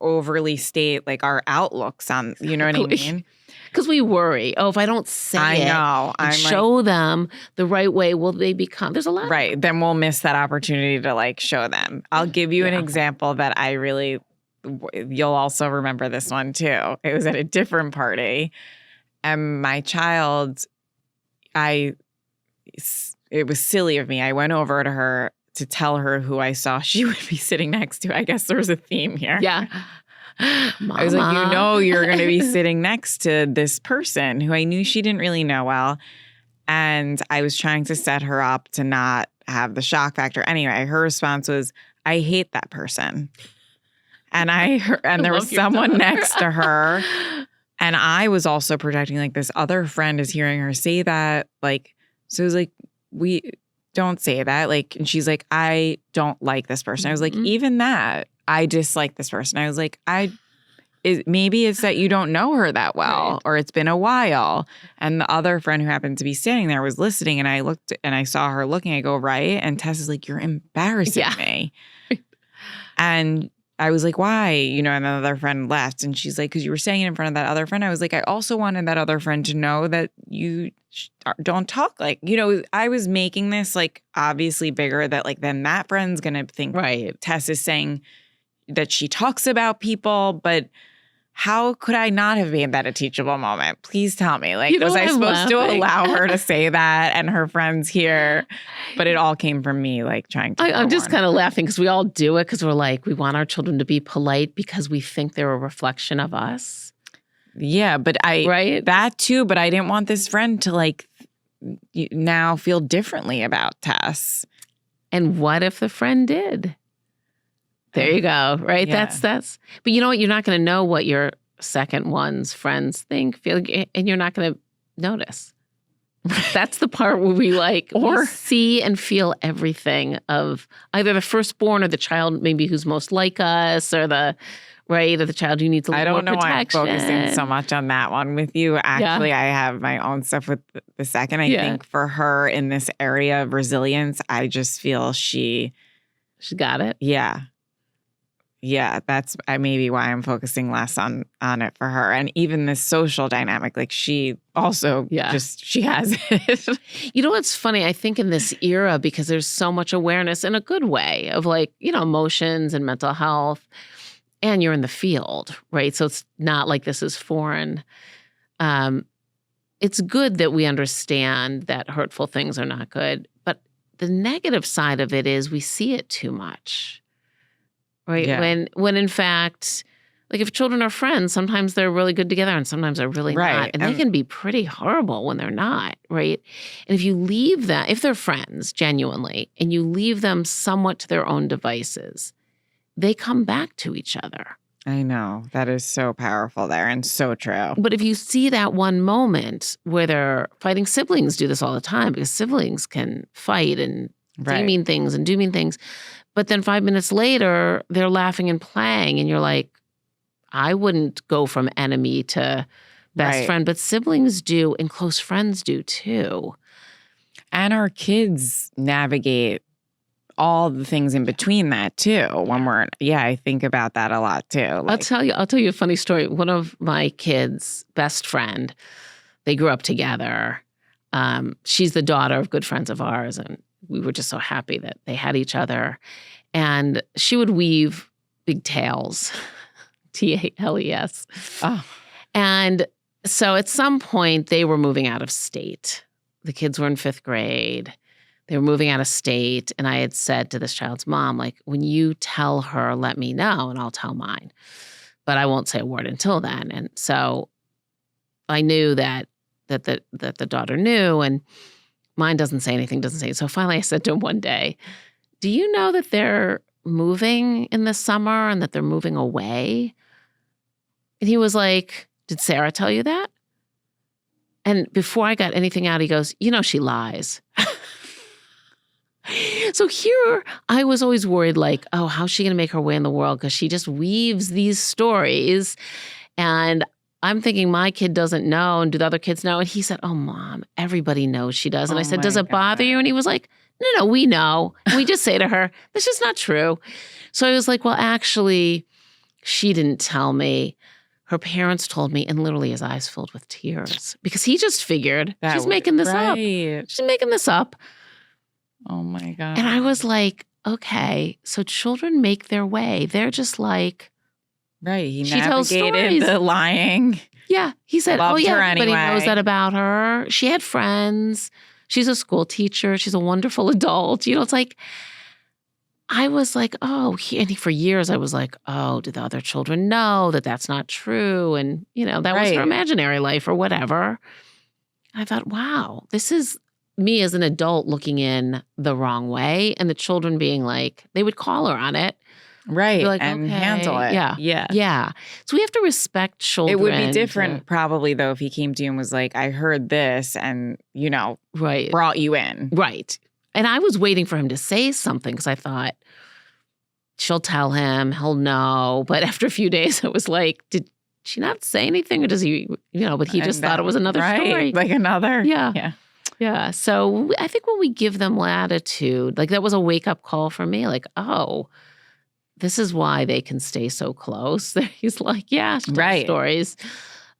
overly state our outlooks on. You know what I mean? Because we worry. Oh, if I don't say I know. and I'm show them the right way, will they become? There's a lot. Right. Then we'll miss that opportunity to show them. I'll give you an example that I really. You'll also remember this one too. It was at a different party, and my child, it was silly of me. I went over to her to tell her who I saw she would be sitting next to. I guess there was a theme here. Yeah. Mama. I was like, you're going to be sitting next to this person who I knew she didn't really know well. And I was trying to set her up to not have the shock factor. Anyway, her response was, I hate that person. And there was someone next to her. And I was also projecting this other friend is hearing her say that. So it was we don't say that. And she's like, I don't like this person. I was like, even that, I dislike this person. I was like, maybe it's that you don't know her that well, or it's been a while. And the other friend who happened to be standing there was listening, and I looked and I saw her looking. I go, right? And Tess is like, you're embarrassing me. And I was like, why? And another friend left. And she's like, because you were saying it in front of that other friend. I was like, I also wanted that other friend to know that you don't talk I was making this obviously bigger that then that friend's going to think Tess is saying that she talks about people. But how could I not have made that a teachable moment? Please tell me. Was I supposed to allow her to say that and her friends here? But it all came from me trying to. I'm just kind of laughing because we all do it because we're we want our children to be polite because we think they're a reflection of us. Yeah, but that too. But I didn't want this friend to now feel differently about Tess. And what if the friend did? There you go. Right. Yeah. That's. But you know what? You're not going to know what your second one's friends think, feel, and you're not going to notice. That's the part where we we see and feel everything of either the firstborn or the child maybe who's most like us, or the child who needs a little more protection. I don't know why I'm focusing so much on that one with you. Actually, I have my own stuff with the second. I think for her in this area of resilience, I just feel she got it. Yeah. Yeah, that's maybe why I'm focusing less on it for her. And even this social dynamic, she also she has it. You know what's funny? I think in this era, because there's so much awareness in a good way of emotions and mental health, and you're in the field, right? So it's not this is foreign. It's good that we understand that hurtful things are not good. But the negative side of it is we see it too much. Right. Yeah. When in fact, if children are friends, sometimes they're really good together and sometimes they're really not. And they can be pretty horrible when they're not. Right. And if you leave them, if they're friends genuinely, and you leave them somewhat to their own devices, they come back to each other. I know. That is so powerful there and so true. But if you see that one moment where they're fighting, siblings do this all the time because siblings can fight and say mean things and do mean things. But then 5 minutes later, they're laughing and playing. And you're like, I wouldn't go from enemy to best friend. But siblings do, and close friends do too. And our kids navigate all the things in between that too. When I think about that a lot too. I'll tell you a funny story. One of my kids' best friend, they grew up together. She's the daughter of good friends of ours. And we were just so happy that they had each other. And she would weave big tales, Tales. Oh, And so at some point, they were moving out of state. The kids were in 5th grade. They were moving out of state. And I had said to this child's mom, like, when you tell her, let me know and I'll tell mine. But I won't say a word until then. And so I knew that the daughter knew, and mine doesn't say anything. So finally I said to him one day, do you know that they're moving in the summer and that they're moving away? And he was like, did Sarah tell you that? And before I got anything out, he goes, she lies. So here I was always worried, like, oh, how's she going to make her way in the world? Because she just weaves these stories. And I'm thinking my kid doesn't know. And do the other kids know? And he said, oh, Mom, everybody knows she does. And I said, does it bother you? And he was like, no, we know. And we just say to her, that's just not true. So I was like, well, actually, she didn't tell me. Her parents told me, and literally his eyes filled with tears because he just figured she's making this up. She's making this up. Oh my God. And I was like, okay, so children make their way. They're just like, right. He she tells navigated stories. the lying. Yeah. He said, Loved oh yeah, her everybody anyway. knows that about her. She had friends. She's a school teacher. She's a wonderful adult. It's like, I was like, oh, and for years I was like, oh, do the other children know that that's not true? And, that was her imaginary life or whatever. I thought, wow, this is me as an adult looking in the wrong way. And the children being like, they would call her on it. Right. Like, and okay. handle it. Yeah. Yeah. Yeah. So we have to respect children. It would be different probably though if he came to you and was like, I heard this and, right. brought you in. Right. And I was waiting for him to say something because I thought, she'll tell him, he'll know. But after a few days, it was like, did she not say anything? Or does he, but he just thought it was another story. Like another. Yeah. Yeah. Yeah. So I think when we give them latitude, like that was a wake-up call for me. Like, oh, this is why they can stay so close. He's like, yeah, stories.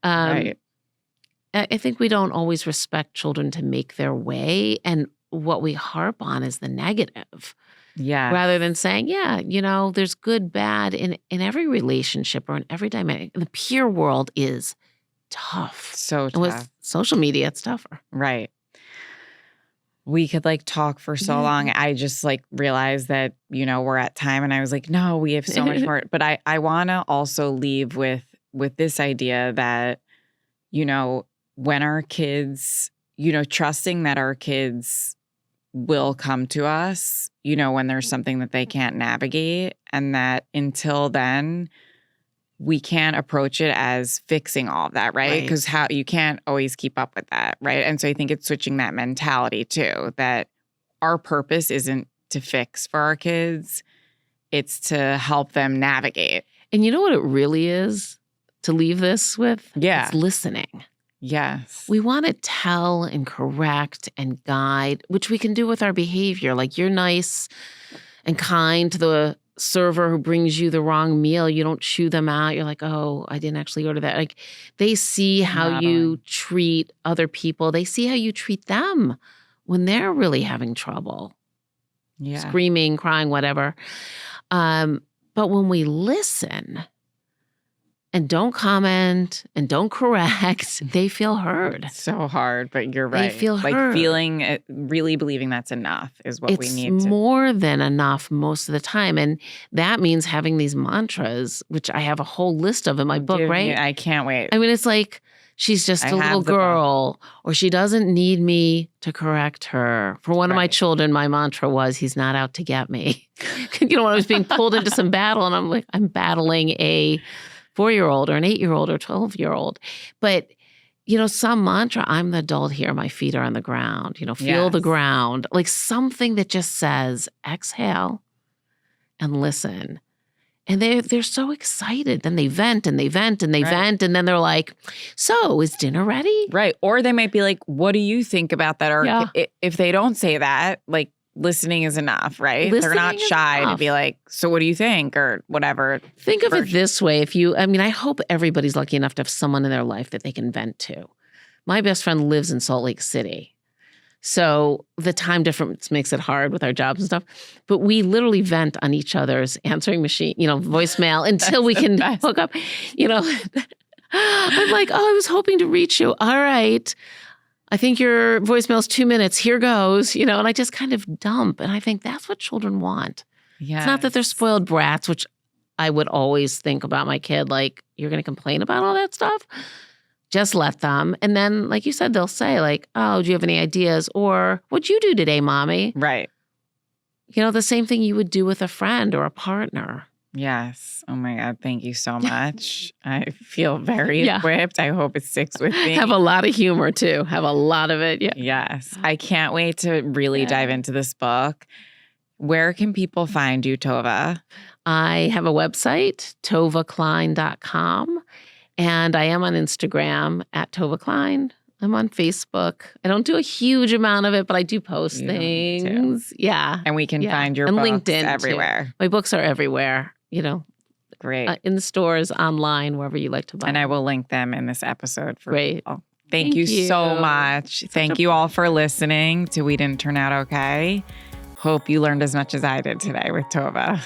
Right. I think we don't always respect children to make their way. And what we harp on is the negative. Yeah. Rather than saying, there's good, bad in every relationship or in every dynamic. The peer world is tough. So tough. And with social media, it's tougher. Right. We could talk for so long. I just realized that, we're at time and I was like, no, we have so much more. But I want to also leave with this idea that, when our kids, trusting that our kids will come to us, when there's something that they can't navigate, and that until then, we can't approach it as fixing all of that, right? Because you can't always keep up with that, right? And so I think it's switching that mentality too, that our purpose isn't to fix for our kids, it's to help them navigate. And you know what it really is to leave this with? Yeah. It's listening. Yes. We want to tell and correct and guide, which we can do with our behavior. Like you're nice and kind to the server who brings you the wrong meal. You don't chew them out. You're like, oh, I didn't actually order that. Like they see how you treat other people. They see how you treat them when they're really having trouble. Yeah. Screaming, crying, whatever. But when we listen and don't comment and don't correct, they feel heard. So hard, but you're right. They feel heard. Feeling, really believing that's enough is what we need to. It's more than enough most of the time. And that means having these mantras, which I have a whole list of in my book, right? I can't wait. I mean, it's like she's just a little girl or she doesn't need me to correct her. For one of my children, my mantra was, he's not out to get me. When I was being pulled into some battle and I'm like, I'm battling a 4-year-old or an 8-year-old or 12-year-old. But, some mantra, I'm the adult here, my feet are on the ground, feel the ground. Like something that just says, exhale and listen. And they're so excited. Then they vent and they vent and they vent. And then they're like, so is dinner ready? Right. Or they might be like, what do you think about that? Or if they don't say that, listening is enough, right? They're not shy to be like, so what do you think? Or whatever. Think of it this way. I hope everybody's lucky enough to have someone in their life that they can vent to. My best friend lives in Salt Lake City. So the time difference makes it hard with our jobs and stuff. But we literally vent on each other's answering machine, voicemail until we can hook up. I'm like, oh, I was hoping to reach you. All right. I think your voicemail's 2 minutes. Here goes, and I just kind of dump. And I think that's what children want. Yes. It's not that they're spoiled brats, which I would always think about my kid, like, you're going to complain about all that stuff? Just let them. And then, like you said, they'll say, like, oh, do you have any ideas? Or, what'd you do today, Mommy? Right. The same thing you would do with a friend or a partner. Yes. Oh my God. Thank you so much. I feel very equipped. I hope it sticks with me. Have a lot of humor too. Have a lot of it. Yeah. Yes. I can't wait to really dive into this book. Where can people find you, Tovah? I have a website, tovahklein.com. And I am on Instagram at Tovah Klein. I'm on Facebook. I don't do a huge amount of it, but I do post things. Yeah. And we can find your books LinkedIn everywhere. Too. My books are everywhere, Great. In the stores, online, wherever you like to buy. And I will link them in this episode for people. Thank you you so much. Thank you all for listening to We Didn't Turn Out Okay. Hope you learned as much as I did today with Tovah.